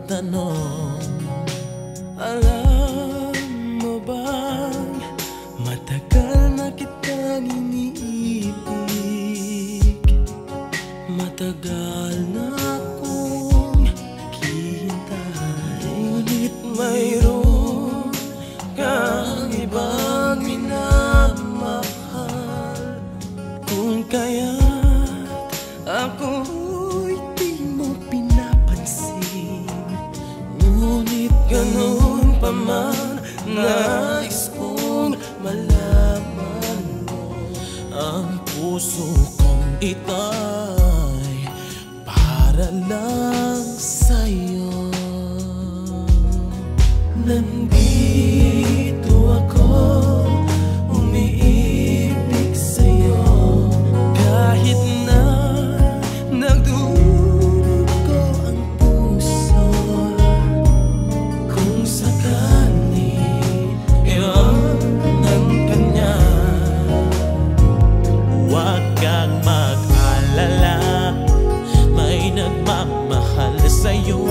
tanong, alam mo bang matagal na kitang iniibig, matagal na akong naghihintay, ngunit mayroon kang ibang minamahal. Kung kaya't ako'y di mo pinapansin, ngunit ganun pa man nais kong malaman mo. ang puso kong ita'y para lang sa'yo. Nandito ako, umiibig sa'yo, kahit na nagdudugo ang puso. Kung sakali iwanan ka niya, Huwag kang mag-alala, may nagmamahal sa'yo.